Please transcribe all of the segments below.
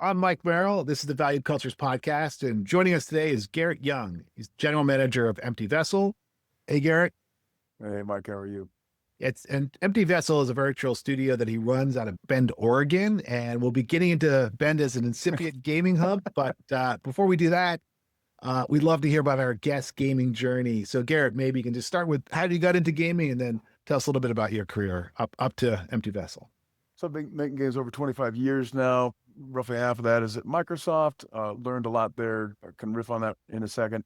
I'm Mike Merrill. This is the Valued Cultures podcast, and joining us today is Garrett Young. He's general manager of Empty Vessel. Hey, Garrett. Hey, Mike, how are you? And Empty Vessel is a virtual studio that he runs out of Bend, Oregon, and we'll be getting into Bend as an incipient gaming hub. But before we do that, we'd love to hear about our guest gaming journey. So, Garrett, maybe you can just start with how you got into gaming, and then tell us a little bit about your career up to Empty Vessel. So I've been making games over 25 years now. Roughly half of that is at Microsoft. Learned a lot there. I can riff on that in a second.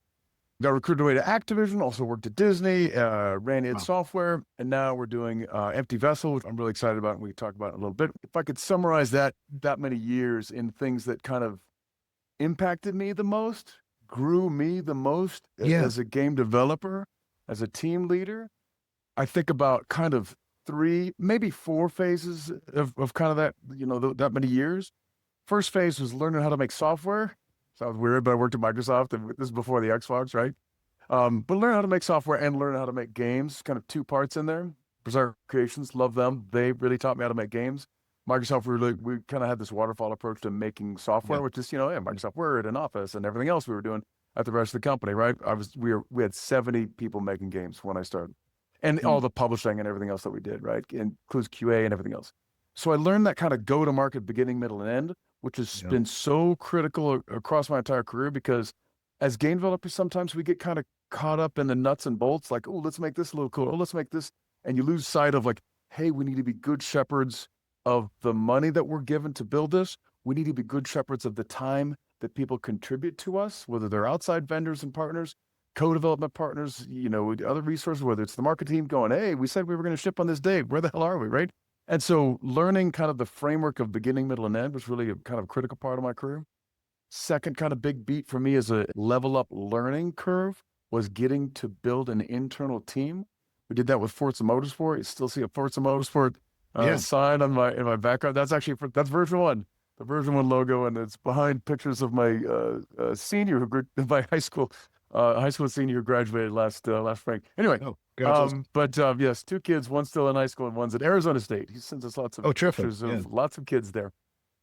Got recruited away to Activision, also worked at Disney, ran id Wow. Software, and now we're doing Empty Vessel, which I'm really excited about, and we can talk about it in a little bit. If I could summarize that many years in things that kind of impacted me the most, grew me the most as a game developer, as a team leader, I think about kind of 3, maybe 4 phases of kind of that, that many years. First phase was learning how to make software. Sounds weird, but I worked at Microsoft, and this is before the Xbox, right? But learn how to make software and learn how to make games, kind of 2 parts in there. Berserk Creations, love them. They really taught me how to make games. Microsoft, we kind of had this waterfall approach to making software, which is, Microsoft Word and Office and everything else we were doing at the rest of the company, right? We had 70 people making games when I started. And all the publishing and everything else that we did, right? Includes QA and everything else. So I learned that kind of go-to-market beginning, middle, and end, which has been so critical across my entire career, because as game developers, sometimes we get kind of caught up in the nuts and bolts, like, oh, let's make this a little cool. Oh, let's make this. And you lose sight of like, hey, we need to be good shepherds of the money that we're given to build this. We need to be good shepherds of the time that people contribute to us, whether they're outside vendors and partners, co-development partners, other resources, whether it's the market team going, hey, we said we were going to ship on this day. Where the hell are we, right? And so learning kind of the framework of beginning, middle, and end was really a kind of critical part of my career. Second kind of big beat for me as a level up learning curve was getting to build an internal team. We did that with Forza Motorsport. You still see a Forza Motorsport sign in my background. That's actually that's version 1, the version 1 logo, and it's behind pictures of my senior my high school senior who graduated last spring. Anyway, yes, 2 kids, one's still in high school and one's at Arizona State. He sends us lots of pictures of lots of kids there.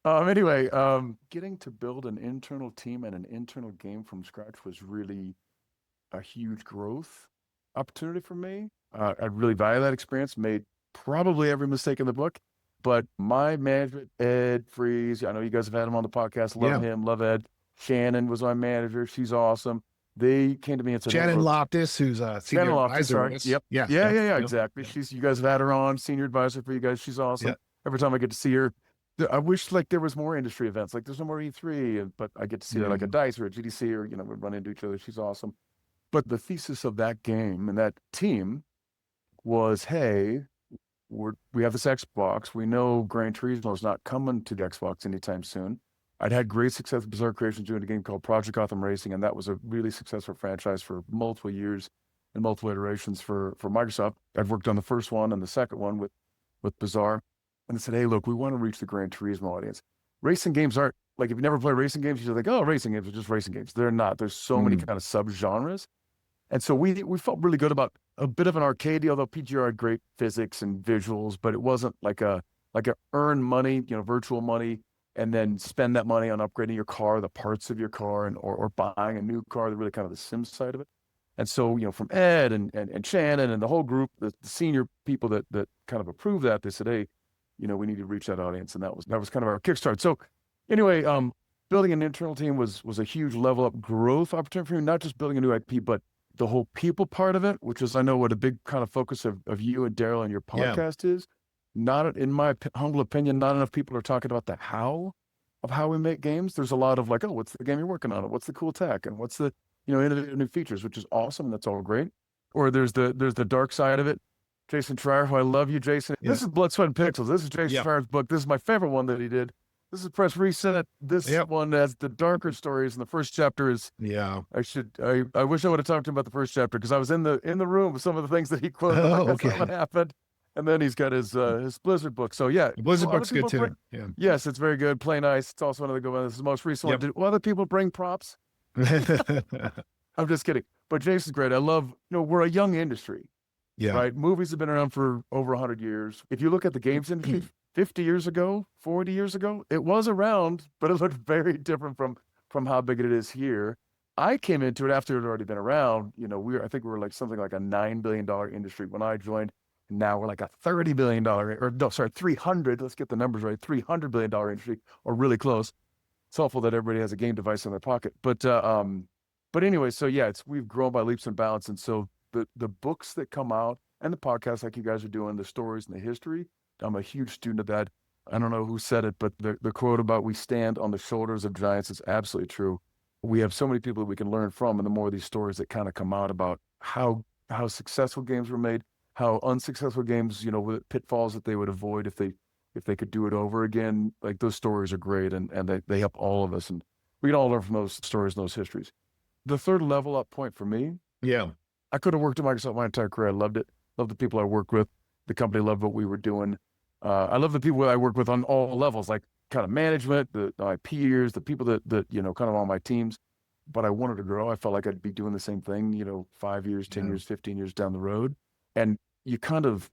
Anyway, getting to build an internal team and an internal game from scratch was really a huge growth opportunity for me. I really value that experience, made probably every mistake in the book, but my management, Ed Freeze, I know you guys have had him on the podcast, love him, love Ed. Shannon was my manager. She's awesome. They came to me and said, Shannon Loftus, who's a senior advisor. Yep. Yeah, exactly. Yep. You guys have had her on, senior advisor for you guys. She's awesome. Yep. Every time I get to see her, I wish like there was more industry events. Like there's no more E3, but I get to see her like a DICE or a GDC, or, we run into each other. She's awesome. But the thesis of that game and that team was, hey, we have this Xbox. We know Gran Turismo is not coming to the Xbox anytime soon. I'd had great success with Berserk Creations doing a game called Project Gotham Racing, and that was a really successful franchise for multiple years and multiple iterations for Microsoft. I'd worked on the first one and the second one with Bizarre, and they said, hey, look, we want to reach the Gran Turismo audience. Racing games aren't, like, if you never play racing games, you're like, oh, racing games are just racing games. They're not. There's so many kind of sub-genres. And so we felt really good about a bit of an arcade, although PGR had great physics and visuals, but it wasn't like a earn money, virtual money, and then spend that money on upgrading your car, the parts of your car, and or buying a new car, really kind of the sim side of it. And so, from Ed and Shannon and the whole group, the senior people that kind of approved that, they said, hey, we need to reach that audience. And that was kind of our kickstart. So anyway, building an internal team was a huge level up growth opportunity for me, not just building a new IP, but the whole people part of it, which is, I know, what a big kind of focus of you and Daryl and your podcast is. Not, in my humble opinion, not enough people are talking about the how of how we make games. There's a lot of like, oh, what's the game you're working on? What's the cool tech? And what's the, innovative new features, which is awesome. And that's all great. Or there's the dark side of it. Jason Schreier, who I love you, Jason. Yeah. This is Blood, Sweat, and Pixels. This is Jason Schreier's book. This is my favorite one that he did. This is Press Reset. This one has the darker stories. And the first chapter is, I wish I would have talked to him about the first chapter, because I was in the room with some of the things that he quoted. That's not what happened. And then he's got his Blizzard book. So the Blizzard book's good too. Yes, it's very good. Play Nice. It's also one of the good ones. This is the most recent one. Did other people bring props? I'm just kidding. But Jason's great. I love, we're a young industry. Right? Movies have been around for over 100 years. If you look at the games industry, 50 years ago, 40 years ago, it was around, but it looked very different from how big it is here. I came into it after it had already been around. You know, I think we were like something like a $9 billion industry when I joined. Now we're like a $30 billion, or no, sorry, 300. Let's get the numbers right. $300 billion industry, or really close. It's helpful that everybody has a game device in their pocket. But anyway, so yeah, we've grown by leaps and bounds. And so the books that come out and the podcasts like you guys are doing, the stories and the history, I'm a huge student of that. I don't know who said it, but the quote about we stand on the shoulders of giants is absolutely true. We have so many people that we can learn from, and the more of these stories that kind of come out about how successful games were made, how unsuccessful games, you know, with pitfalls that they would avoid if they could do it over again. Like, those stories are great, and they help all of us, and we can all learn from those stories and those histories. The third level up point for me, I could have worked at Microsoft my entire career. I loved it. Loved the people I worked with. The company loved what we were doing. I love the people I work with on all levels, like kind of management, my peers, the people that you know, kind of on my teams. But I wanted to grow. I felt like I'd be doing the same thing, you know, 5 years, 10 years, 15 years down the road. And you kind of,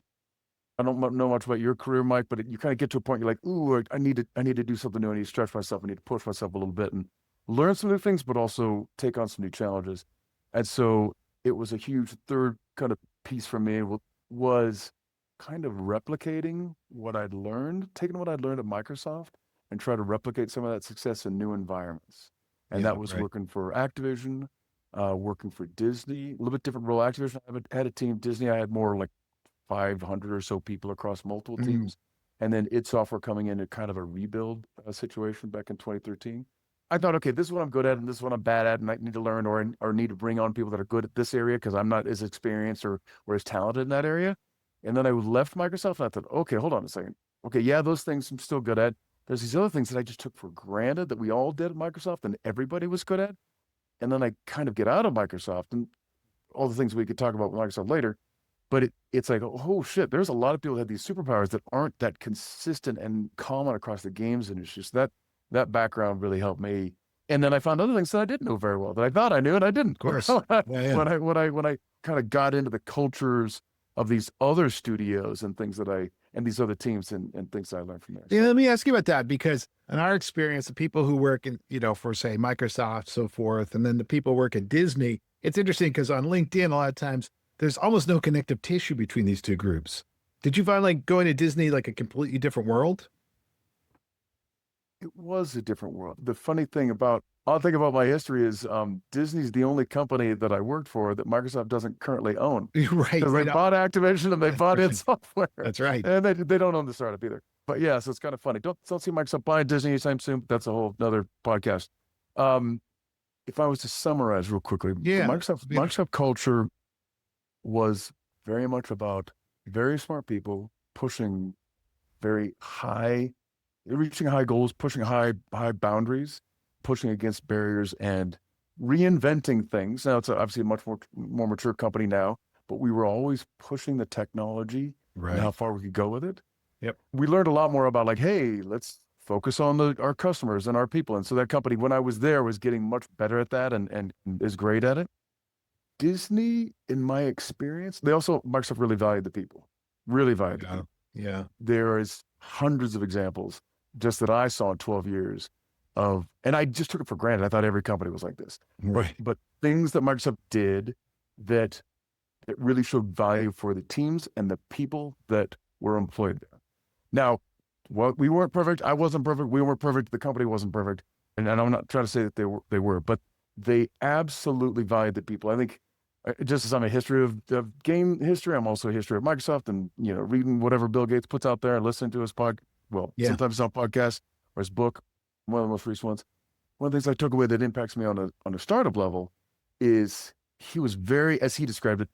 I don't know much about your career, Mike, but you kind of get to a point you're like, ooh, I need to do something new. I need to stretch myself. I need to push myself a little bit and learn some new things, but also take on some new challenges. And so it was a huge third kind of piece for me was kind of replicating what I'd learned, taking what I'd learned at Microsoft and try to replicate some of that success in new environments. And that was working for Activision, working for Disney, a little bit different role. Activision, I had a team. Disney, I had more like 500 or so people across multiple teams. And then id Software coming in at kind of a rebuild situation back in 2013. I thought, okay, this is what I'm good at and this is what I'm bad at, and I need to learn or need to bring on people that are good at this area because I'm not as experienced or as talented in that area. And then I left Microsoft and I thought, okay, hold on a second. Okay, yeah, those things I'm still good at. There's these other things that I just took for granted that we all did at Microsoft and everybody was good at. And then I kind of get out of Microsoft and all the things we could talk about with Microsoft later. But it's like, oh shit, there's a lot of people that have these superpowers that aren't that consistent and common across the games industry. So that background really helped me. And then I found other things that I didn't know very well that I thought I knew and I didn't. Of course. When I kind of got into the cultures of these other studios and things and these other teams and things that I learned from there. Yeah, let me ask you about that, because in our experience, the people who work in, you know, for say Microsoft, so forth, and then the people who work at Disney, it's interesting because on LinkedIn, a lot of times there's almost no connective tissue between these two groups. Did you find like going to Disney like a completely different world? It was a different world. The funny thing about my history is Disney's the only company that I worked for that Microsoft doesn't currently own. Right. Because they bought Activision and they bought id Software. That's right. And they don't own the startup either. But yeah, so it's kind of funny. Don't see Microsoft buying Disney anytime soon. But that's a whole other podcast. If I was to summarize real quickly, Microsoft culture was very much about very smart people pushing very high, reaching high goals, pushing high boundaries, pushing against barriers and reinventing things. Now it's obviously a much more mature company now, but we were always pushing the technology and how far we could go with it. Yep. We learned a lot more about like, hey, let's focus on our customers and our people. And so that company, when I was there, was getting much better at that and is great at it. Disney, in my experience, Microsoft really valued the people, really valued the people. Yeah. There is hundreds of examples just that I saw in 12 years and I just took it for granted. I thought every company was like this. Right. But things that Microsoft did that really showed value for the teams and the people that were employed there. Now, we weren't perfect. I wasn't perfect. We weren't perfect. The company wasn't perfect. And I'm not trying to say that they were, but they absolutely valued the people. I think just as I'm a history of game history, I'm also a history of Microsoft and, you know, reading whatever Bill Gates puts out there and listening to his sometimes it's on podcast or his book, one of the most recent ones. One of the things I took away that impacts me on a startup level is he was very, as he described it,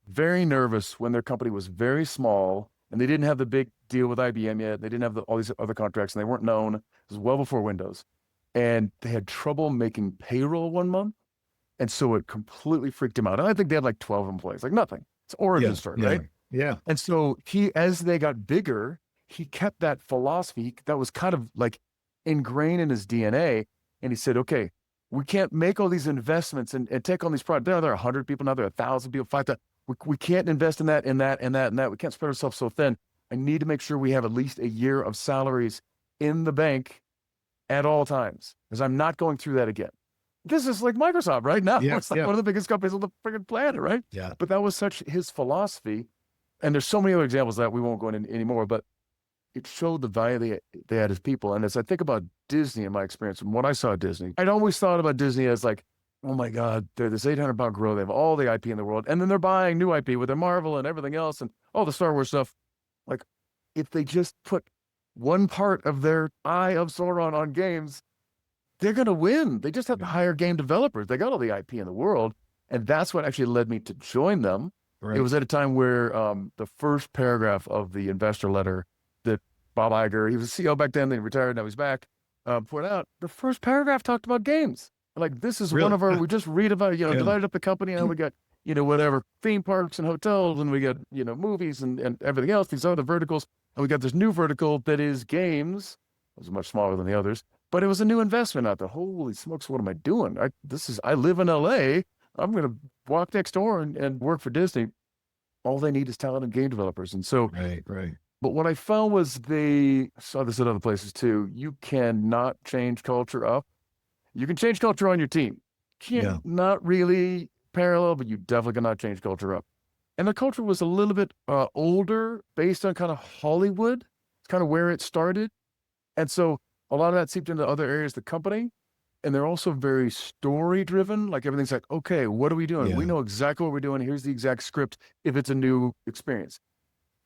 very nervous when their company was very small and they didn't have the big deal with IBM yet. They didn't have all these other contracts and they weren't known. It was well before Windows. And they had trouble making payroll one month. And so it completely freaked him out. And I think they had like 12 employees, like nothing. It's origin story, right? Yeah. And so as they got bigger, he kept that philosophy that was kind of like ingrained in his DNA. And he said, okay, we can't make all these investments and take on these products. There are 100 people now, there are 1,000 people, 5,000. We can't invest in that. We can't spread ourselves so thin. I need to make sure we have at least a year of salaries in the bank at all times, because I'm not going through that again. This is like Microsoft right now. Yeah, It's like one of the biggest companies on the freaking planet, right? Yeah. But that was such his philosophy. And there's so many other examples that we won't go into anymore, but it showed the value they had as people. And as I think about Disney in my experience and what I saw at Disney, I'd always thought about Disney as like, oh my God, they're this 800-pound gorilla. They have all the IP in the world. And then they're buying new IP with their Marvel and everything else and all the Star Wars stuff. Like, if they just put one part of their Eye of Sauron on games, they're going to win. They just have to hire game developers. They got all the IP in the world. And that's what actually led me to join them. Right. It was at a time where the first paragraph of the investor letter that Bob Iger, he was CEO back then, then he retired, now he's back, put out, the first paragraph talked about games. Like, this is one of our, we just read about, divided up the company, and we got, whatever, theme parks and hotels, and we got, movies and everything else, these other verticals. And we got this new vertical that is games. It was much smaller than the others, but it was a new investment out there. Holy smokes, what am I doing? I live in LA. I'm going to walk next door and work for Disney. All they need is talented game developers. And so, Right. But what I found was I saw this at other places too. You cannot change culture up. You can change culture on your team. Not really parallel, but you definitely cannot change culture up. And the culture was a little bit older, based on kind of Hollywood. It's kind of where it started. And so a lot of that seeped into other areas of the company. And they're also very story driven. Like, everything's like, okay, what are we doing? Yeah. We know exactly what we're doing. Here's the exact script if it's a new experience.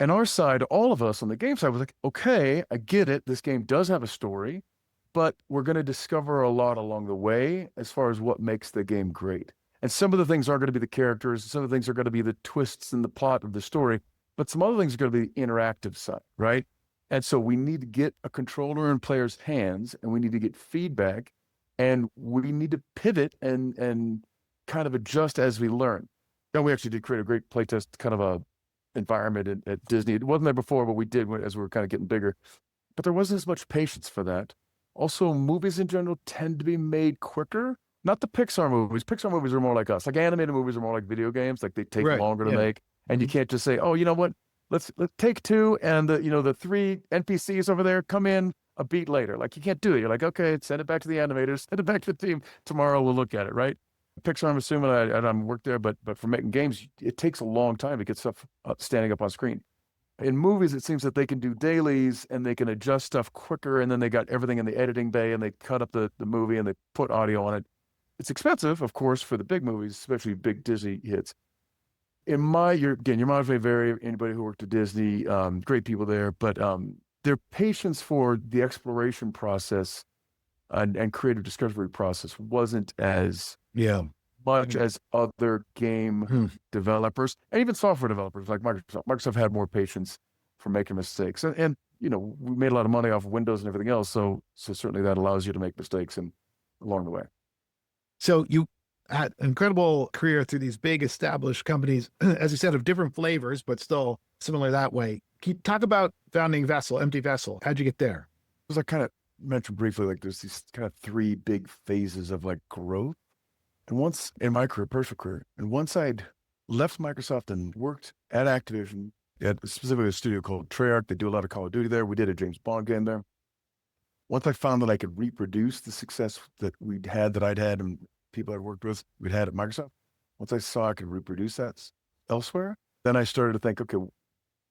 And our side, all of us on the game side, was like, okay, I get it. This game does have a story, but we're going to discover a lot along the way as far as what makes the game great. And some of the things are going to be the characters. Some of the things are going to be the twists in the plot of the story, but some other things are going to be the interactive side, right? And so we need to get a controller in players' hands, and we need to get feedback, and we need to pivot and kind of adjust as we learn. Now, we actually did create a great playtest kind of a environment at Disney. It wasn't there before, but we did as we were kind of getting bigger. But there wasn't as much patience for that. Also, movies in general tend to be made quicker. Not the Pixar movies. Pixar movies are more like us. Like, animated movies are more like video games. Like, they take longer to make. And you can't just say, oh, you know what? Let's take two, and the three NPCs over there come in a beat later. Like, you can't do it. You're like, okay, send it back to the animators, send it back to the team. Tomorrow we'll look at it, right? Pixar, I'm assuming I don't work there, but for making games, it takes a long time to get stuff standing up on screen. In movies, it seems that they can do dailies and they can adjust stuff quicker, and then they got everything in the editing bay, and they cut up the movie and they put audio on it. It's expensive, of course, for the big movies, especially big Disney hits. Your mileage may vary. Anybody who worked at Disney, great people there, but their patience for the exploration process and creative discovery process wasn't as much as other game developers and even software developers like Microsoft. Microsoft had more patience for making mistakes, and we made a lot of money off of Windows and everything else, so certainly that allows you to make mistakes and along the way. So you had an incredible career through these big established companies, as you said, of different flavors, but still similar that way. Can you talk about founding Vessel, Empty Vessel? How'd you get there? As I kind of mentioned briefly, like, there's these kind of three big phases of like growth. And once in my career, personal career, and once I'd left Microsoft and worked at Activision, at specifically a studio called Treyarch, they do a lot of Call of Duty there. We did a James Bond game there. Once I found that I could reproduce the success that I'd had, and people I'd worked with, we'd had at Microsoft, once I saw I could reproduce that elsewhere, then I started to think, okay,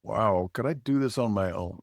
wow, could I do this on my own?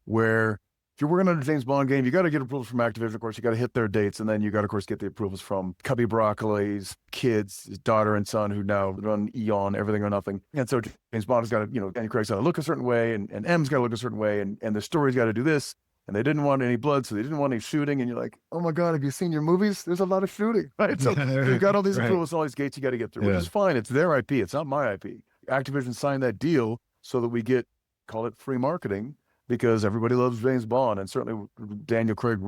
Where if you're working on a James Bond game, you got to get approvals from Activision. Of course, you got to hit their dates, and then you got to, of course, get the approvals from Cubby Broccoli's kids, his daughter and son, who now run Eon, Everything or Nothing. And so James Bond has got to, Danny Craig's got to look a certain way, and M's got to look a certain way, and the story's got to do this. And they didn't want any blood, so they didn't want any shooting. And you're like, oh my God, have you seen your movies? There's a lot of shooting, right? So you've got all these approvals and all these gates you got to get through, which is fine. It's their IP. It's not my IP. Activision signed that deal so that we get, call it free marketing, because everybody loves James Bond. And certainly Daniel Craig,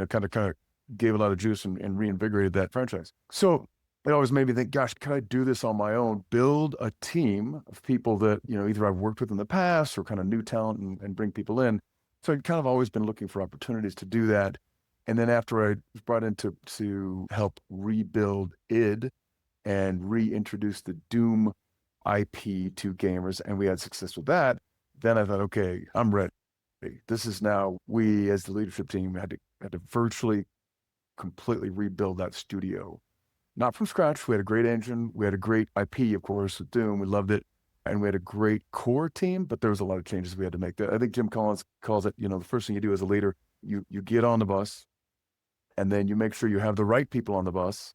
kind of gave a lot of juice and reinvigorated that franchise. So it always made me think, gosh, could I do this on my own? Build a team of people that, either I've worked with in the past or kind of new talent and bring people in. So I'd kind of always been looking for opportunities to do that. And then after I was brought in to help rebuild id and reintroduce the Doom IP to gamers, and we had success with that, then I thought, okay, I'm ready. This is now, we as the leadership team had to virtually completely rebuild that studio. Not from scratch. We had a great engine. We had a great IP, of course, with Doom. We loved it. And we had a great core team, but there was a lot of changes we had to make. I think Jim Collins calls it, the first thing you do as a leader, you get on the bus, and then you make sure you have the right people on the bus,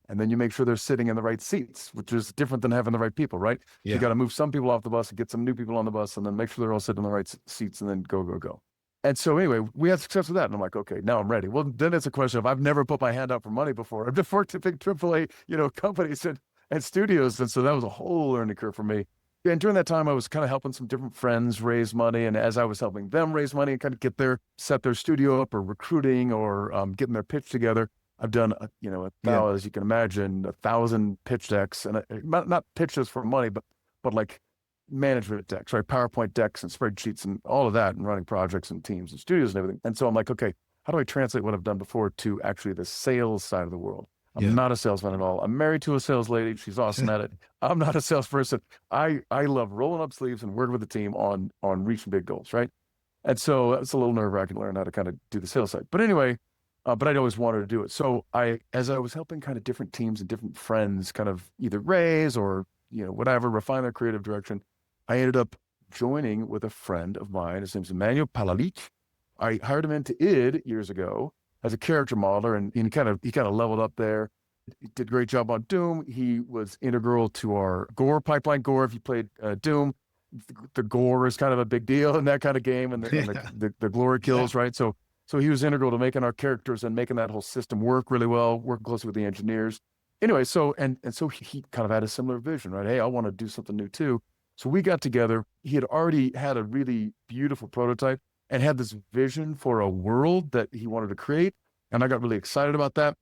and then you make sure they're sitting in the right seats, which is different than having the right people, right? Yeah. So you got to move some people off the bus and get some new people on the bus, and then make sure they're all sitting in the right seats, and then go. And so anyway, we had success with that. And I'm like, okay, now I'm ready. Well, then it's a question of, I've never put my hand out for money before. I've just worked at big AAA, companies and studios. And so that was a whole learning curve for me. And during that time, I was kind of helping some different friends raise money. And as I was helping them raise money and kind of set their studio up, or recruiting, or getting their pitch together, I've done, as you can imagine, 1,000 pitch decks, and not pitches for money, but like management decks, right? PowerPoint decks and spreadsheets and all of that, and running projects and teams and studios and everything. And so I'm like, okay, how do I translate what I've done before to actually the sales side of the world? I'm not a salesman at all. I'm married to a sales lady. She's awesome at it. I'm not a salesperson. I love rolling up sleeves and working with the team on reaching big goals, right? And so it's a little nerve-wracking to learn how to kind of do the sales side. But anyway, but I'd always wanted to do it. So as I was helping kind of different teams and different friends kind of either raise or, whatever, refine their creative direction, I ended up joining with a friend of mine. His name's Emmanuel Palalic. I hired him into id years ago as a character modeler, and he kind of leveled up there. He did a great job on Doom. He was integral to our gore pipeline. Gore, if you played Doom, the gore is kind of a big deal in that kind of game, and the glory kills, right? So he was integral to making our characters and making that whole system work really well, working closely with the engineers. Anyway, so he kind of had a similar vision, right? Hey, I want to do something new too. So we got together. He had already had a really beautiful prototype and had this vision for a world that he wanted to create. And I got really excited about that.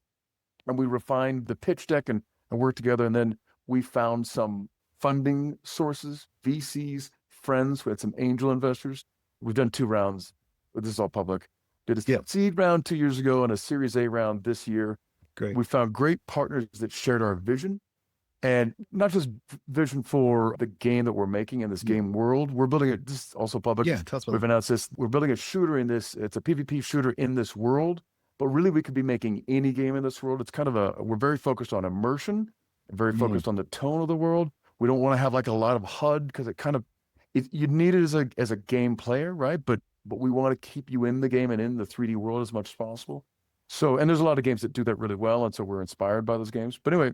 And we refined the pitch deck and worked together. And then we found some funding sources, VCs, friends. We had some angel investors. We've done 2 rounds. This is all public. Did a seed round 2 years ago and a Series A round this year. Great. We found great partners that shared our vision. And not just vision for the game that we're making in this game world. We're building it, this is also public. Yeah, tell us about We've announced this. We're building a shooter in this. It's a PvP shooter in this world, but really we could be making any game in this world. It's kind of we're very focused on immersion, and very focused on the tone of the world. We don't want to have like a lot of HUD because you need it as a game player, right? But we want to keep you in the game and in the 3D world as much as possible. So, and there's a lot of games that do that really well. And so we're inspired by those games. But anyway,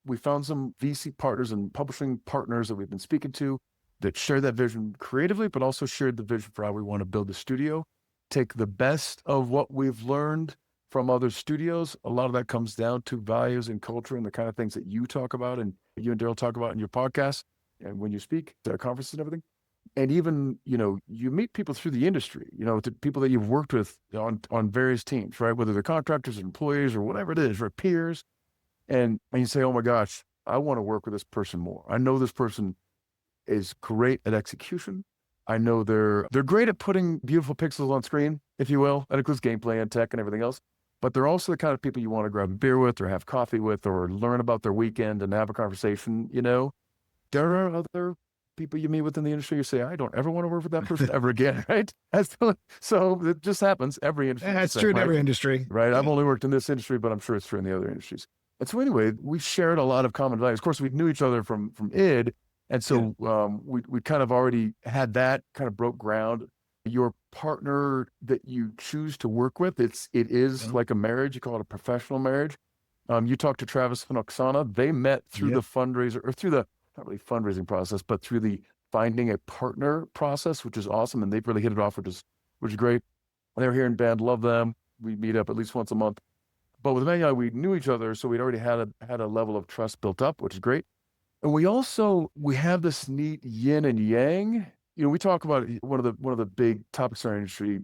we found some VC partners and publishing partners that we've been speaking to that share that vision creatively, but also shared the vision for how we want to build the studio, take the best of what we've learned from other studios. A lot of that comes down to values and culture and the kind of things that you talk about and you and Daryl talk about in your podcast and when you speak at conferences and everything. And even, you meet people through the industry, to people that you've worked with on various teams, right? Whether they're contractors or employees or whatever it is, or peers. And you say, oh my gosh, I want to work with this person more. I know this person is great at execution. I know they're great at putting beautiful pixels on screen, if you will. That includes gameplay and tech and everything else. But they're also the kind of people you want to grab a beer with or have coffee with or learn about their weekend and have a conversation, There are other people you meet within the industry, you say, I don't ever want to work with that person ever again, right? So it just happens. Every industry. That's true in every industry. Right? I've only worked in this industry, but I'm sure it's true in the other industries. And so anyway, we shared a lot of common values. Of course, we knew each other from id. And so we kind of already had that kind of broke ground. Your partner that you choose to work with, it is like a marriage. You call it a professional marriage. You talked to Travis and Oksana. They met through the fundraiser, or through the, not really fundraising process, but through the finding a partner process, which is awesome. And they've really hit it off, which is great. They're here in Bend, love them. We meet up at least once a month. But with Emmanuel, we knew each other, so we'd already had a level of trust built up, which is great. And we have this neat yin and yang. We talk about one of the big topics in our industry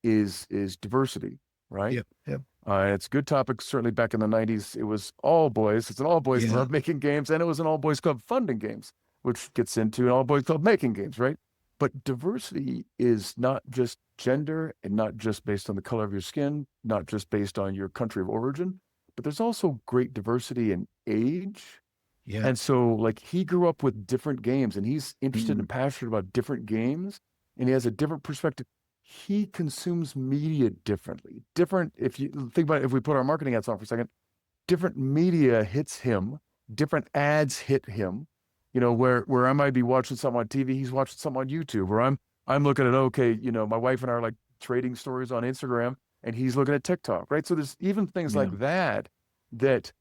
is diversity, right? Yep. It's a good topic. Certainly back in the 90s, it was all boys. It's an all boys club making games, and it was an all boys club funding games, which gets into an all boys club making games, right? But diversity is not just gender and not just based on the color of your skin, not just based on your country of origin, but there's also great diversity in age, Yeah. And so like he grew up with different games and he's interested Mm. and passionate about different games and he has a different perspective. He consumes media differently. Different, if you think about it, if we put our marketing hats on for a second, different media hits him, different ads hit him. You know, where I might be watching something on TV, he's watching something on YouTube, or I'm looking at, okay, you know, my wife and I are like trading stories on Instagram and he's looking at TikTok, right? So there's even things Yeah. like that that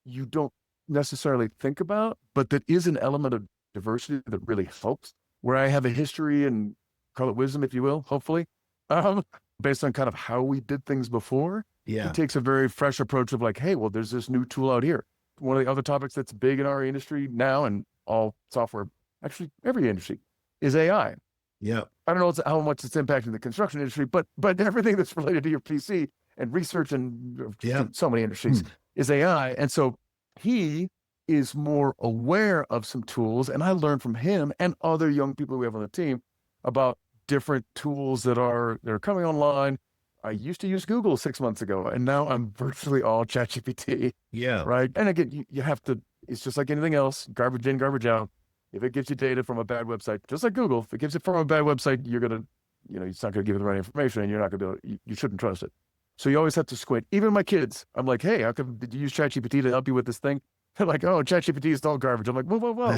you don't necessarily think about, but that is an element of diversity that really helps. Where I have a history and call it wisdom, if you will, hopefully, um, based on kind of how we did things before. He Yeah. takes a very fresh approach of like, hey, well, there's this new tool out here. One of the other topics that's big in our industry now and all software, actually every industry, is AI. Yeah. I don't know how much it's impacting the construction industry, but everything that's related to your PC and research and Yeah. so many industries Mm. is AI. And so he is more aware of some tools. And I learned from him and other young people we have on the team about different tools that are coming online. I used to use Google 6 months ago, and now I'm virtually all ChatGPT, Yeah. right? And again, you have to, it's just like anything else, garbage in, garbage out. If it gives you data from a bad website, just like Google, if it gives it from a bad website, you're going to, you know, it's not going to give you the right information and you're not going to be able to, you shouldn't trust it. So you always have to squint. Even my kids, I'm like, hey, how come did you use ChatGPT to help you with this thing? They're like, oh, ChatGPT is all garbage. I'm like, whoa, whoa, whoa.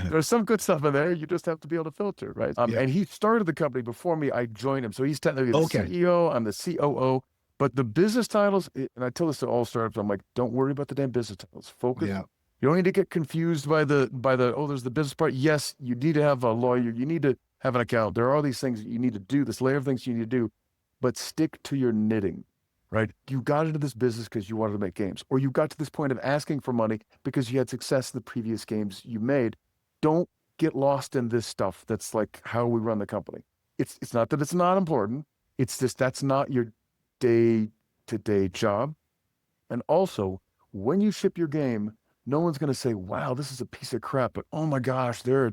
There's some good stuff in there. You just have to be able to filter, right? Yeah. And he started the company before me. I joined him. So he's technically the Okay. CEO. I'm the COO. But the business titles, and I tell this to all startups, I'm like, don't worry about the damn business titles. Focus. Yeah. You don't need to get confused by the oh, there's the business part. Yes, you need to have a lawyer. You need to have an account. There are all these things that you need to do, this layer of things you need to do, but stick to your knitting, right? You got into this business because you wanted to make games, or you got to this point of asking for money because you had success in the previous games you made. Don't get lost in this stuff. That's like how we run the company. It's not that it's not important. It's just that's not your day-to-day job. And also, when you ship your game, no one's going to say, wow, this is a piece of crap, but oh my gosh, their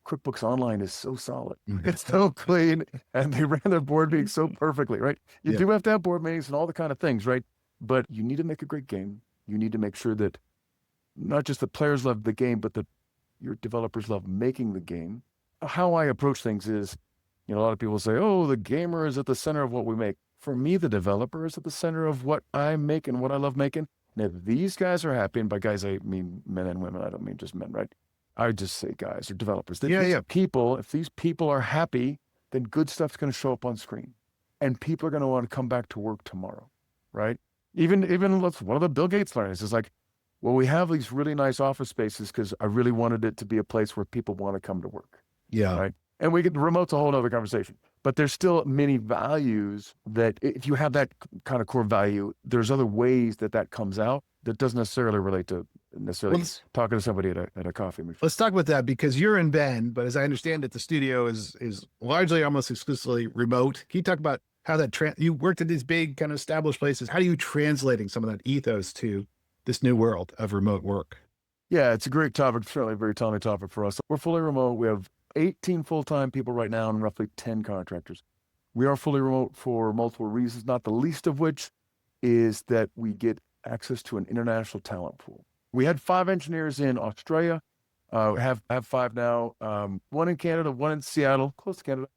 QuickBooks Online is so solid. It's so clean. And they ran their board meetings so perfectly, right? You Yeah. do have to have board meetings and all the kind of things, right? But you need to make a great game. You need to make sure that not just the players love the game, but that your developers love making the game. How I approach things is, you know, a lot of people say, oh, the gamer is at the center of what we make. For me, the developer is at the center of what I make and what I love making. And if these guys are happy, and by guys, I mean men and women, I don't mean just men, right? I just say guys or developers. Yeah. These Yeah. people, if these people are happy, then good stuff's going to show up on screen. And people are going to want to come back to work tomorrow, right? Even one of the Bill Gates learnings is like, well, we have these really nice office spaces because I really wanted it to be a place where people want to come to work. Yeah. Right. And we get remote's a whole nother conversation, but there's still many values that if you have that kind of core value, there's other ways that that comes out that doesn't necessarily relate to necessarily talking to somebody at a coffee machine. Let's talk about that because you're in Bend, but as I understand it, the studio is largely almost exclusively remote. Can you talk about how that you worked at these big kind of established places? How are you translating some of that ethos to this new world of remote work? Yeah, it's a great topic. Certainly a very timely topic for us. We're fully remote. We have 18 full-time people right now and roughly 10 contractors. We are fully remote for multiple reasons, not the least of which is that we get access to an international talent pool. We had 5 engineers in Australia. Have 5 now. 1 in Canada, 1 in Seattle, close to Canada.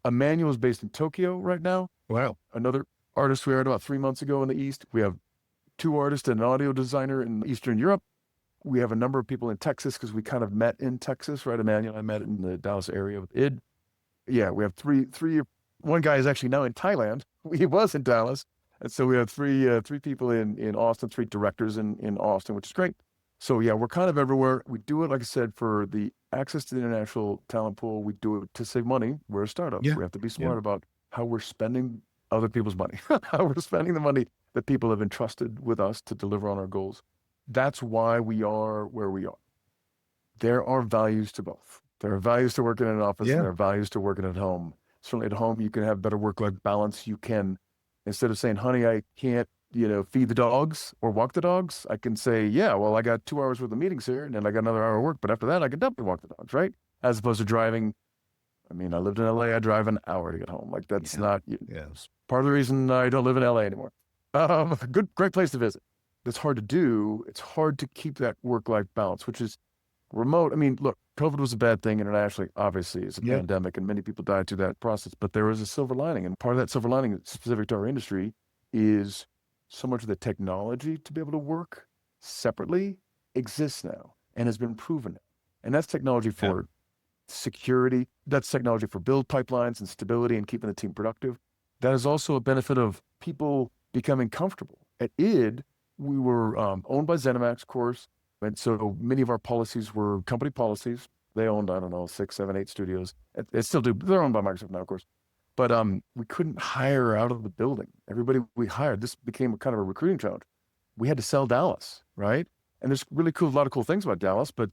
Emmanuel is based in Tokyo right now. Wow. Another artist we hired about 3 months ago in the East. We have 2 artists and an audio designer in Eastern Europe. We have a number of people in Texas because we kind of met in Texas, right? Emmanuel, I met in the Dallas area with ID. Yeah, we have three. One guy is actually now in Thailand. He was in Dallas. And so we have three people in Austin, 3 directors in Austin, which is great. So yeah, we're kind of everywhere. We do it, like I said, for the access to the international talent pool. We do it to save money. We're a startup. Yeah. We have to be smart about how we're spending other people's money, how we're spending the money that people have entrusted with us to deliver on our goals. That's why we are where we are. There are values to both. There are values to working in an office and there are values to working at home. Certainly at home, you can have better work-life balance. You can, instead of saying, honey, I can't, feed the dogs or walk the dogs, I can say, yeah, well, I got 2 hours worth of meetings here and then I got another hour of work, but after that, I can definitely walk the dogs, right? As opposed to driving. I mean, I lived in LA, I drive an hour to get home. Like that's not, part of the reason I don't live in LA anymore. Great place to visit. It's hard to do. It's hard to keep that work-life balance, which is remote. I mean, look, COVID was a bad thing internationally, obviously, it's a Yeah. pandemic and many people died through that process, but there was a silver lining. And part of that silver lining specific to our industry is so much of the technology to be able to work separately exists now and has been proven. And that's technology Yeah. for security. That's technology for build pipelines and stability and keeping the team productive. That is also a benefit of people becoming comfortable. At ID, we were owned by ZeniMax, of course. And so many of our policies were company policies. They owned, I don't know, 6, 7, 8 studios. They still do. They're owned by Microsoft now, of course. But we couldn't hire out of the building. Everybody we hired, this became a kind of a recruiting challenge. We had to sell Dallas, right? And there's really cool, a lot of cool things about Dallas, but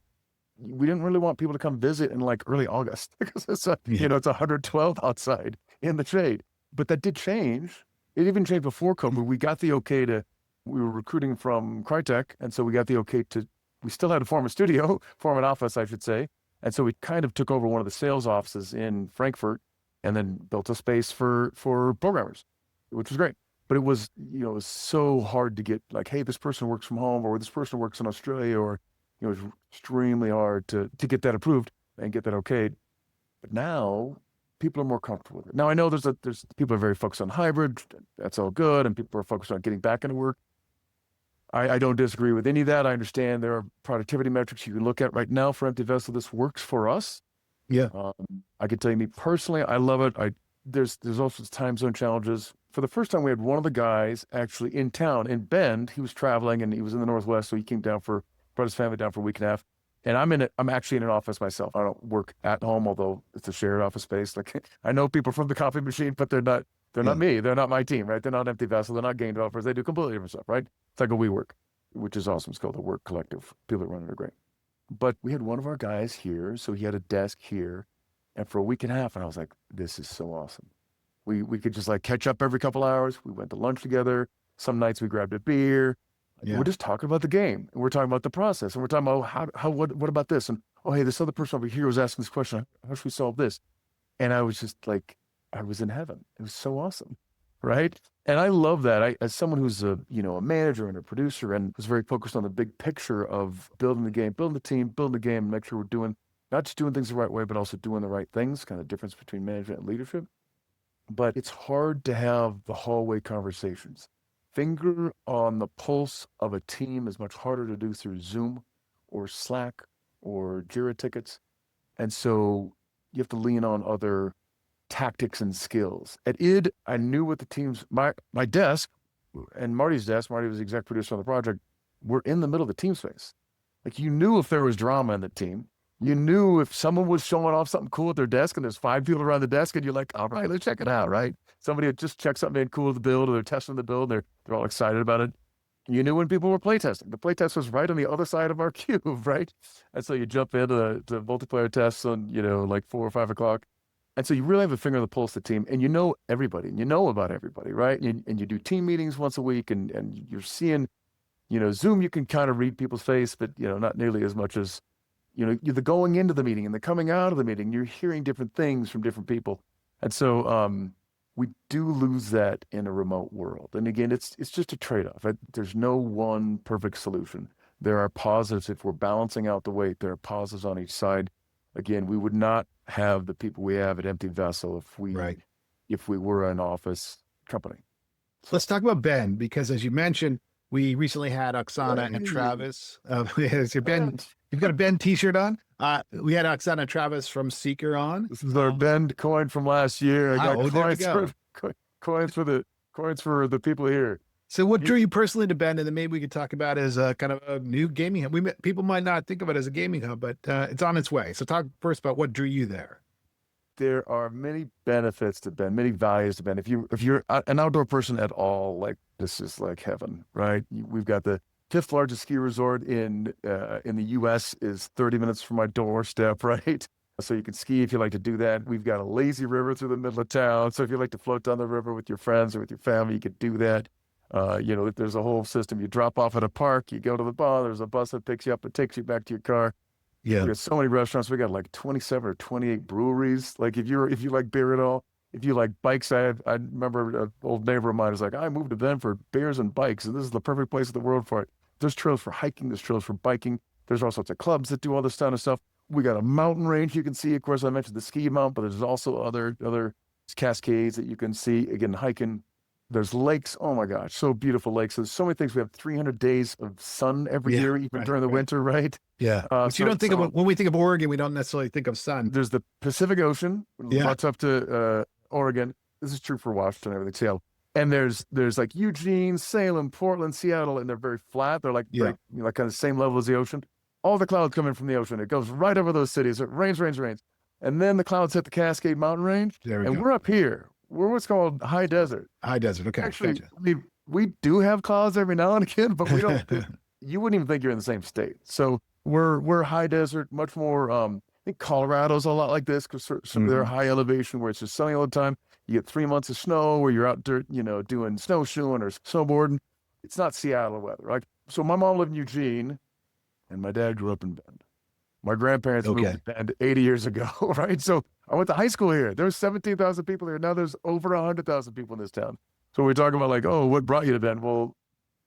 we didn't really want people to come visit in like early August because it's Yeah. it's 112 outside in the shade. But that did change. It even changed before COVID. We got the okay we were recruiting from Crytek, and so we got the okay we still had to form a studio, form an office, I should say. And so we kind of took over one of the sales offices in Frankfurt and then built a space for programmers, which was great. But it was, it was so hard to get like, hey, this person works from home or this person works in Australia, or it was extremely hard to get that approved and get that okayed. But now people are more comfortable with it. Now I know there's people are very focused on hybrid. That's all good. And people are focused on getting back into work. I don't disagree with any of that. I understand there are productivity metrics you can look at right now for Empty Vessel. This works for us. Yeah. I can tell you, me personally, I love it. There's also time zone challenges. For the first time, we had one of the guys actually in town in Bend. He was traveling and he was in the Northwest, so he came down brought his family down for a week and a half. And I'm actually in an office myself. I don't work at home, although it's a shared office space. Like I know people from the coffee machine, but they're not me. They're not my team, right? They're not Empty Vessel. They're not game developers. They do completely different stuff, right? It's like a WeWork, which is awesome. It's called the Work Collective. People that run it are great. But we had one of our guys here, so he had a desk here, and for a week and a half, and I was like, this is so awesome. We could just like catch up every couple hours. We went to lunch together. Some nights we grabbed a beer. Yeah. We're just talking about the game, and we're talking about the process, and we're talking about what about this, and oh hey, this other person over here was asking this question. How should we solve this? And I was just like, I was in heaven. It was so awesome, right? And I love that. As someone who's a manager and a producer and was very focused on the big picture of building the game, building the team, building the game, and make sure we're doing not just doing things the right way, but also doing the right things. Kind of difference between management and leadership. But it's hard to have the hallway conversations. Finger on the pulse of a team is much harder to do through Zoom or Slack or Jira tickets. And so you have to lean on other tactics and skills. At ID, I knew what the teams, my desk and Marty's desk, Marty was the exec producer on the project, were in the middle of the team space. Like you knew if there was drama in the team. You knew if someone was showing off something cool at their desk and there's 5 people around the desk and you're like, all right, let's check it out, right? Somebody had just checked something in cool with the build or they're testing the build. They're all excited about it. You knew when people were playtesting. The playtest was right on the other side of our cube, right? And so you jump into the multiplayer tests on, like 4 or 5 o'clock. And so you really have a finger on the pulse of the team and you know everybody and you know about everybody, right? And you do team meetings once a week and you're seeing, Zoom, you can kind of read people's face, but, not nearly as much as, the going into the meeting and the coming out of the meeting, you're hearing different things from different people. And so we do lose that in a remote world. And again, it's just a trade-off. There's no one perfect solution. There are positives. If we're balancing out the weight, there are positives on each side. Again, we would not have the people we have at Empty Vessel if we were an office company. Let's talk about Ben, because as you mentioned, we recently had Oksana and Travis. You've got a Ben t-shirt on. We had Oksana and Travis from Seeker on. This is our Ben coin from last year. I got coins for the people here. So what drew you personally to Ben, and then maybe we could talk about as a kind of a new gaming hub. People might not think of it as a gaming hub, but it's on its way. So talk first about what drew you there. There are many benefits to Ben, many values to Ben. If you're an outdoor person at all, like this is like heaven, right? We've got the 5th largest ski resort in the U.S. is 30 minutes from my doorstep, right? So you can ski if you like to do that. We've got a lazy river through the middle of town. So if you like to float down the river with your friends or with your family, you could do that. There's a whole system. You drop off at a park, you go to the bar, there's a bus that picks you up and takes you back to your car. Yeah. We got so many restaurants. We got like 27 or 28 breweries. Like if you like beer at all, if you like bikes, I remember an old neighbor of mine was like, I moved to Bend for beers and bikes, and this is the perfect place in the world for it. There's trails for hiking, there's trails for biking. There's all sorts of clubs that do all this kind of stuff. We got a mountain range you can see. Of course, I mentioned the ski mount, but there's also other cascades that you can see. Again, hiking. There's lakes. Oh my gosh, so beautiful lakes. There's so many things. We have 300 days of sun every Yeah, year, even during the winter, right? Yeah. But you don't think of, when we think of Oregon, we don't necessarily think of sun. There's the Pacific Ocean, Yeah. butts up to Oregon. This is true for Washington, everything, Seattle. And there's like Eugene, Salem, Portland, Seattle, and they're very flat. They're like, very, like kind of the same level as the ocean. All the clouds come in from the ocean. It goes right over those cities. It rains. And then the clouds hit the Cascade Mountain Range. We're up here. We're what's called high desert. High desert. Okay. Actually, Gotcha. I mean, we do have clouds every now and again, but we don't. You wouldn't even think you're in the same state. So we're high desert, much more. I think Colorado's a lot like this because they're high elevation where it's just sunny all the time. You get 3 months of snow where you're out doing snowshoeing or snowboarding. It's not Seattle weather, right? So my mom lived in Eugene, and my dad grew up in Bend. My grandparents moved to Bend 80 years ago, right? So I went to high school here. There was 17,000 people here. Now there's over 100,000 people in this town. So we talk about like, oh, what brought you to Bend? Well,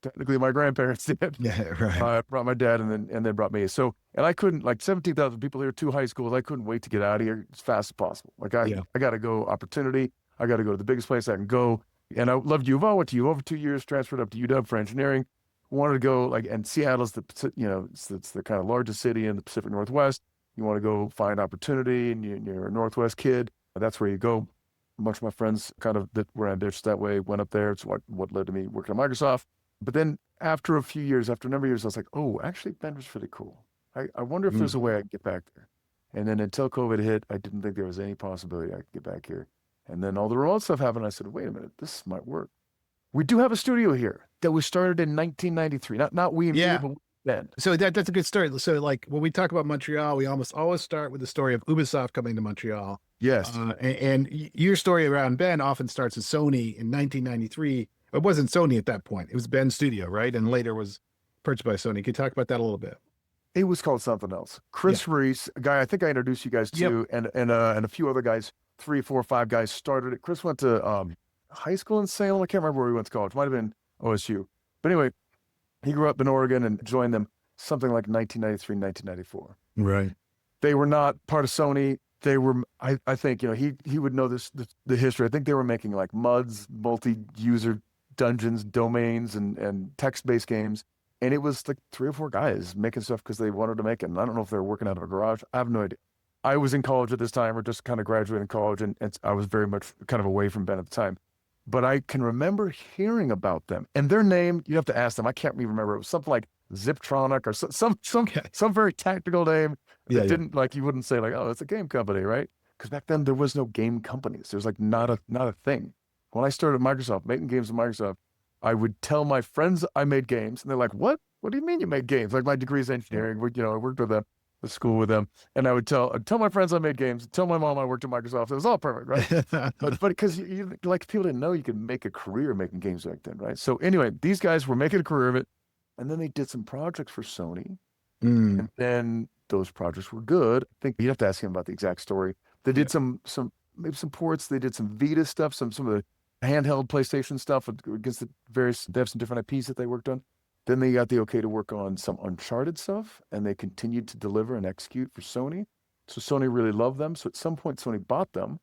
technically my grandparents did. Yeah, right. Brought my dad and then brought me. So, and I couldn't, like 17,000 people here, 2 high schools. I couldn't wait to get out of here as fast as possible. Like I got to go opportunity. I got to go to the biggest place I can go. And I loved U of O. Went to U of O for 2 years, transferred up to UW for engineering. Wanted to go and Seattle's it's the kind of largest city in the Pacific Northwest. You want to go find opportunity and you're a Northwest kid. That's where you go. A bunch of my friends kind of that were ambitious that way went up there. It's what led to me working at Microsoft. But then after a number of years, I was like, oh, actually Denver's pretty cool. I wonder if there's a way I can get back there. And then until COVID hit, I didn't think there was any possibility I could get back here. And then all the remote stuff happened. I said, wait a minute, this might work. We do have a studio here that was started in 1993. Not we, but then. So that's a good story. So like when we talk about Montreal, we almost always start with the story of Ubisoft coming to Montreal. Yes. And your story around Ben often starts with Sony in 1993. It wasn't Sony at that point. It was Ben's studio, right? And later was purchased by Sony. Can you talk about that a little bit? It was called something else. Chris Reese, a guy I think I introduced you guys to, and a few other guys, 3, 4, 5 guys started it. Chris went to high school in Salem. I can't remember where he went to college. Might have been OSU. But anyway, he grew up in Oregon and joined them something like 1993, 1994. Right. They were not part of Sony. They were, I think, he would know the history. I think they were making like MUDs, multi-user dungeons, domains, and text-based games. And it was like 3 or 4 guys making stuff because they wanted to make it. And I don't know if they were working out of a garage. I have no idea. I was in college at this time, or just kind of graduating college, and I was very much kind of away from Ben at the time. But I can remember hearing about them. And their name, you have to ask them. I can't even remember. It was something like Ziptronic or some very tactical name that didn't, like, you wouldn't say like, oh, it's a game company, right? Because back then there was no game companies. There was like not a thing. When I started at Microsoft, making games at Microsoft, I would tell my friends I made games, and they're like, "What? What do you mean you made games?" Like my degree is engineering. I worked with them, the school with them, and I'd tell my friends I made games. Tell my mom I worked at Microsoft. It was all perfect, right? but because like people didn't know you could make a career making games back then, right? So anyway, these guys were making a career of it, and then they did some projects for Sony, and then those projects were good. I think you'd have to ask him about the exact story. They did some maybe some ports. They did some Vita stuff, some of the handheld PlayStation stuff against the various. They have some different IPs that they worked on. Then they got the okay to work on some Uncharted stuff, and they continued to deliver and execute for Sony. So Sony really loved them. So at some point, Sony bought them,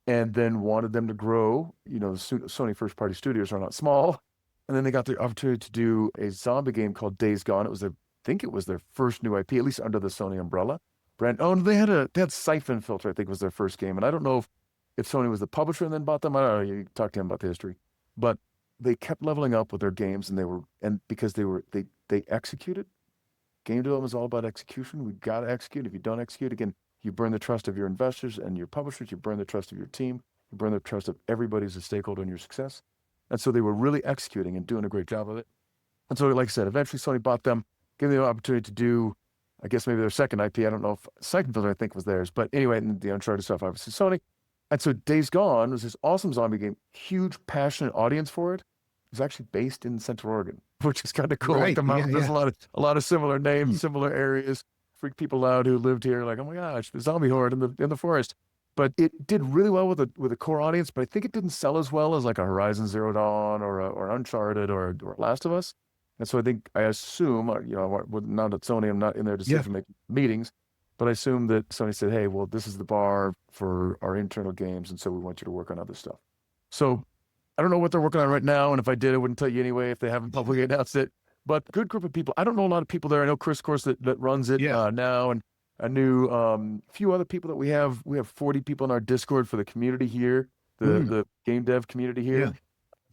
and then wanted them to grow. Sony first-party studios are not small, and then they got the opportunity to do a zombie game called Days Gone. I think it was their first new IP, at least under the Sony umbrella. They had Siphon Filter, I think was their first game, and I don't know if Sony was the publisher and then bought them. I don't know. You talk to him about the history, but they kept leveling up with their games, and because they executed. Game development is all about execution. We got to execute. If you don't execute, again, you burn the trust of your investors and your publishers. You burn the trust of your team. You burn the trust of everybody as a stakeholder in your success. And so they were really executing and doing a great job of it. And so, like I said, eventually Sony bought them, gave them the opportunity to do, I guess maybe their second IP. I don't know if Siphon Filter, I think, was theirs. But anyway, and the Uncharted stuff, obviously Sony. And so Days Gone was this awesome zombie game, huge, passionate audience for it. It was actually based in Central Oregon, which is kind of cool. Right. Like the mountains, there's a lot of similar names, similar areas. Freak people out who lived here, like, oh my gosh, the zombie horde in the forest. But it did really well with a core audience. But I think it didn't sell as well as like a Horizon Zero Dawn or Uncharted or Last of Us. And so I assume, not at Sony, I'm not in their decision-making meetings, but I assume that Sony said, hey, well, this is the bar for our internal games, and so we want you to work on other stuff. So I don't know what they're working on right now, and if I did, I wouldn't tell you anyway if they haven't publicly announced it. But good group of people. I don't know a lot of people there. I know Chris, of course, that runs it now, and I knew a few other people that we have. We have 40 people in our Discord for the community here, the game dev community here. Yeah.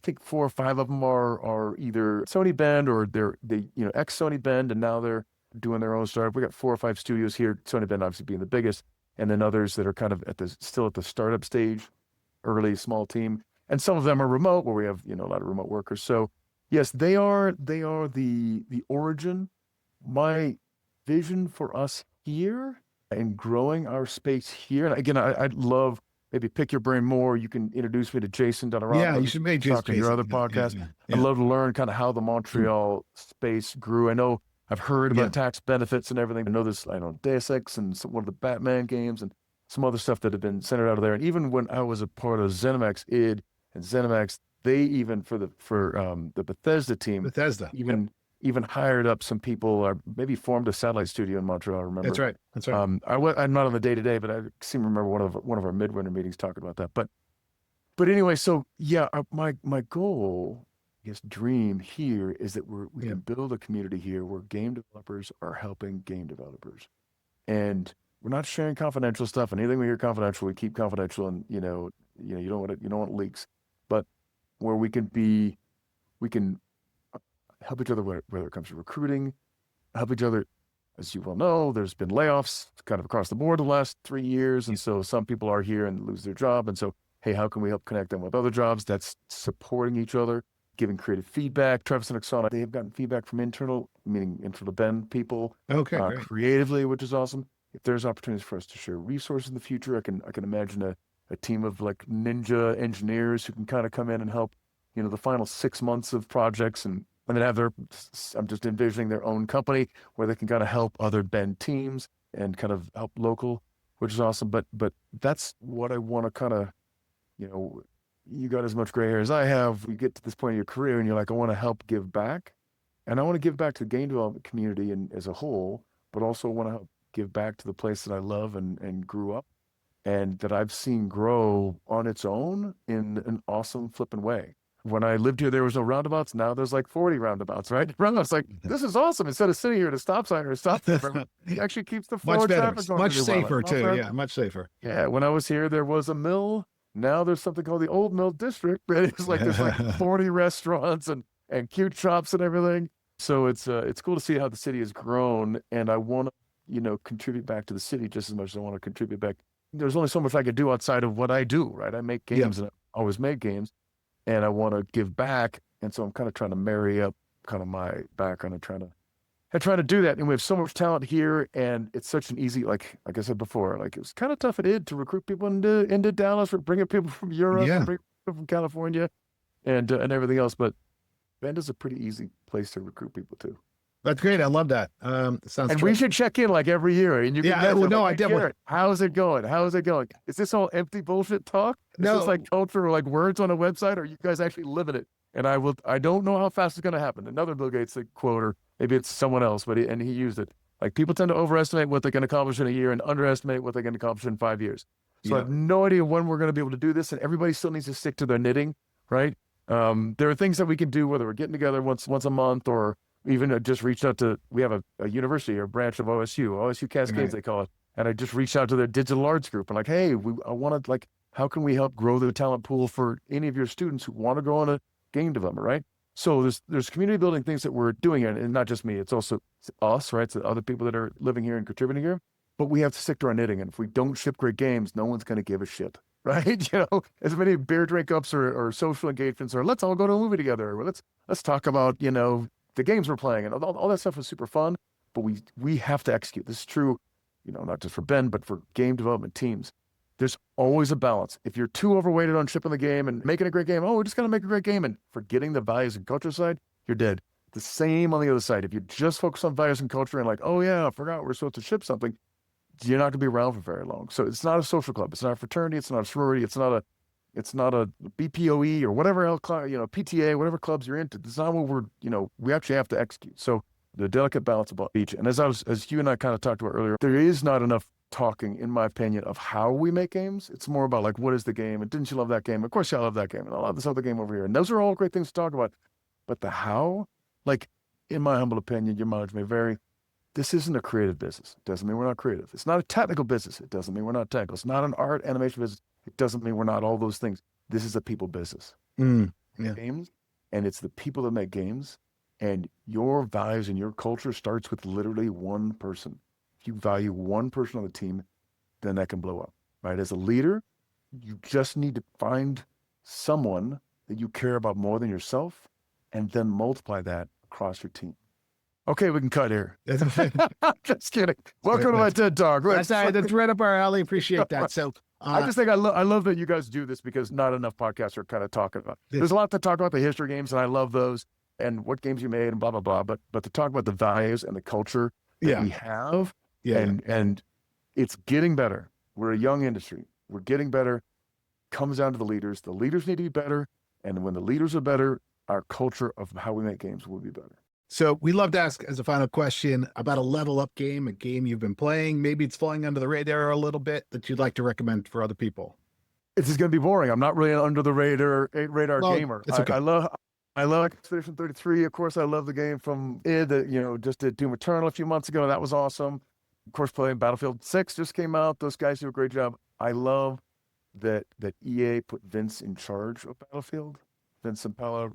I think 4 or 5 of them are either Sony Bend or they ex Sony Bend, and now they're doing their own startup. We got 4 or 5 studios here. Sony Bend obviously being the biggest, and then others that are kind of still at the startup stage, early small team, and some of them are remote, where we have a lot of remote workers. So yes, they are the origin. My vision for us here and growing our space here, and again, I'd love. Maybe pick your brain more. You can introduce me to Jason Donorado. Yeah, you should make Jason. Talk to your other podcast. Yeah. I'd love to learn kind of how the Montreal space grew. I know I've heard about tax benefits and everything. I know Deus Ex and one of the Batman games and some other stuff that have been centered out of there. And even when I was a part of ZeniMax id and ZeniMax, they even for the Bethesda team, even hired up some people, or maybe formed a satellite studio in Montreal. I remember. That's right. I'm not on the day-to-day, but I seem to remember one of our midwinter meetings talking about that. But anyway, so yeah, my goal, I guess, dream here is that we can build a community here where game developers are helping game developers, and we're not sharing confidential stuff. And anything we hear confidential, we keep confidential, and you don't want leaks, but where we can help each other, whether it comes to recruiting, help each other. As you well know, there's been layoffs kind of across the board the last 3 years. And so some people are here and lose their job. And so, hey, how can we help connect them with other jobs? That's supporting each other, giving creative feedback. Travis and Oksana, they have gotten feedback from internal Bend people creatively, which is awesome. If there's opportunities for us to share resources in the future, I can imagine a team of like ninja engineers who can kind of come in and help, the final 6 months of projects and then I'm just envisioning their own company where they can kind of help other Bend teams and kind of help local, which is awesome. But that's what I want to kind of, you got as much gray hair as I have. We get to this point in your career and you're like, I want to help give back. And I want to give back to the game development community and as a whole, but also want to help give back to the place that I love and grew up and that I've seen grow on its own in an awesome flipping way. When I lived here, there was no roundabouts. Now there's like 40 roundabouts, right? Roundabouts, like, this is awesome. Instead of sitting here at a stop sign or a stop sign, it actually keeps the flow of traffic going. Much safer too. Yeah, much safer. Yeah, when I was here, there was a mill. Now there's something called the Old Mill District. It's like there's like 40 restaurants and cute shops and everything. So it's cool to see how the city has grown, and I want to contribute back to the city just as much as I want to contribute back. There's only so much I could do outside of what I do, right? I make games and I always make games. And I want to give back, and so I'm kind of trying to marry up kind of my background and trying to do that. And we have so much talent here, and it's such an easy, like I said before, like it was kind of tough to recruit people into Dallas, or bringing people from Europe, and bring people from California, and everything else. But Bend is a pretty easy place to recruit people to. That's great. I love that. Sounds. And we should check in like every year. And you can I definitely. Garrett, how's it going? How's it going? Is this all empty bullshit talk? Is this like culture or like words on a website? Or are you guys actually living it? And I don't know how fast it's going to happen. Another Bill Gates quote, or maybe it's someone else, but he used it. Like, people tend to overestimate what they can accomplish in a year and underestimate what they can accomplish in 5 years. So I have no idea when we're going to be able to do this. And everybody still needs to stick to their knitting, right? There are things that we can do, whether we're getting together once a month, or even just reached out to, we have a university or a branch of OSU Cascades, they call it. And I just reached out to their digital arts group and like, hey, I want to, like, how can we help grow the talent pool for any of your students who want to go on a game development, right? So there's community building things that we're doing here, and not just me, it's also us, right? It's the other people that are living here and contributing here, but we have to stick to our knitting. And if we don't ship great games, no one's going to give a shit, right? As many beer drink ups or social engagements, or let's all go to a movie together, or let's talk about, the games we're playing, and all that stuff is super fun, but we have to execute. This is true, not just for Ben, but for game development teams. There's always a balance. If you're too overweighted on shipping the game and making a great game, we're just going to make a great game, and forgetting the values and culture side, you're dead. The same on the other side. If you just focus on values and culture and like, oh yeah, I forgot we're supposed to ship something, you're not going to be around for very long. So it's not a social club. It's not a fraternity. It's not a sorority. It's not It's not a BPOE or whatever else, PTA, whatever clubs you're into. This is not what we actually have to execute. So the delicate balance about each. And as you and I kind of talked about earlier, there is not enough talking, in my opinion, of how we make games. It's more about like, what is the game? And didn't you love that game? Of course, I love that game. And I love this other game over here. And those are all great things to talk about. But the how, like, in my humble opinion, your mileage may vary. This isn't a creative business. It doesn't mean we're not creative. It's not a technical business. It doesn't mean we're not technical. It's not an art animation business. It doesn't mean we're not all those things. This is a people business. Yeah. Games, and it's the people that make games. And your values and your culture starts with literally one person. If you value one person on the team, then that can blow up, right? As a leader, you just need to find someone that you care about more than yourself and then multiply that across your team. Okay, we can cut here. I'm just kidding. Welcome to my TED Talk. That's right up our alley. Appreciate that. So I just think I love that you guys do this because not enough podcasts are kind of talking about. There's a lot to talk about the history games, and I love those and what games you made and blah, blah, blah. But to talk about the values and the culture that we have, and it's getting better. We're a young industry. We're getting better. Comes down to the leaders. The leaders need to be better. And when the leaders are better, our culture of how we make games will be better. So we love to ask as a final question about a level up game, a game you've been playing. Maybe it's flying under the radar a little bit that you'd like to recommend for other people. It's just going to be boring. I'm not really an under the radar gamer. It's okay. I love Expedition 33. Of course, I love the game from id that, just did Doom Eternal a few months ago. That was awesome. Of course, playing Battlefield 6 just came out. Those guys do a great job. I love that EA put Vince in charge of Battlefield. Vince Zampella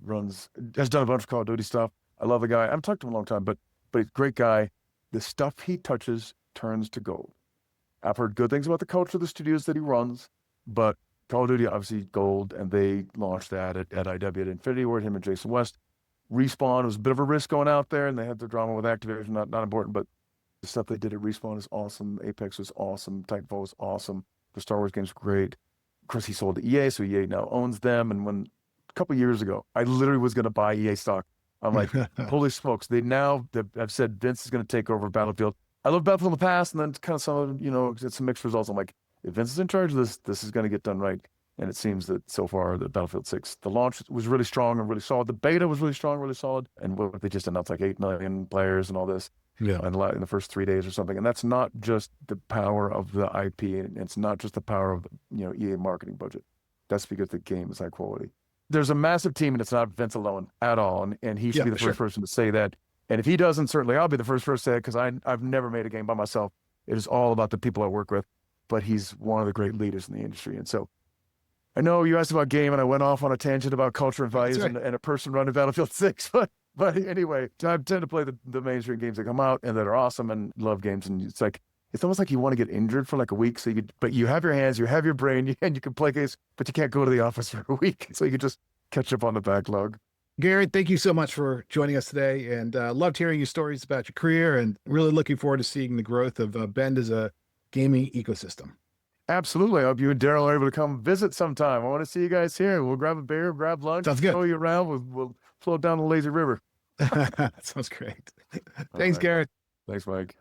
has done a bunch of Call of Duty stuff. I love the guy. I haven't talked to him a long time, but he's a great guy. The stuff he touches turns to gold. I've heard good things about the culture of the studios that he runs, but Call of Duty, obviously gold, and they launched that at IW at Infinity Ward, him and Jason West. Respawn was a bit of a risk going out there, and they had the drama with Activision, not important, but the stuff they did at Respawn is awesome. Apex was awesome. Titanfall was awesome. The Star Wars games were great. Of course, he sold to EA, so EA now owns them. And a couple of years ago, I literally was going to buy EA stock. I'm like, holy smokes. I've said Vince is going to take over Battlefield. I love Battlefield in the past, and then kind of some mixed results. I'm like, if Vince is in charge of this is going to get done right. And it seems that so far, the Battlefield 6, the launch was really strong and really solid. The beta was really strong, really solid. And what they just announced, like 8 million players and all this in the first 3 days or something. And that's not just the power of the IP. And it's not just the power of EA marketing budget. That's because the game is high quality. There's a massive team, and it's not Vince alone at all. And he should be the first person to say that. And if he doesn't, certainly I'll be the first person to say it, because I've never made a game by myself. It is all about the people I work with. But he's one of the great leaders in the industry. And so I know you asked about game, and I went off on a tangent about culture and values and a person running Battlefield 6. But anyway, I tend to play the mainstream games that come out and that are awesome and love games. And it's almost like you want to get injured for like a week. But you have your hands, you have your brain, and you can play games, but you can't go to the office for a week. So you can just catch up on the backlog. Garrett, thank you so much for joining us today, and loved hearing your stories about your career, and really looking forward to seeing the growth of Bend as a gaming ecosystem. Absolutely. I hope you and Daryl are able to come visit sometime. I want to see you guys here. We'll grab a beer, grab lunch. Sounds good. Show you around. We'll float down the lazy river. Sounds great. Thanks, Garrett. Thanks, Mike.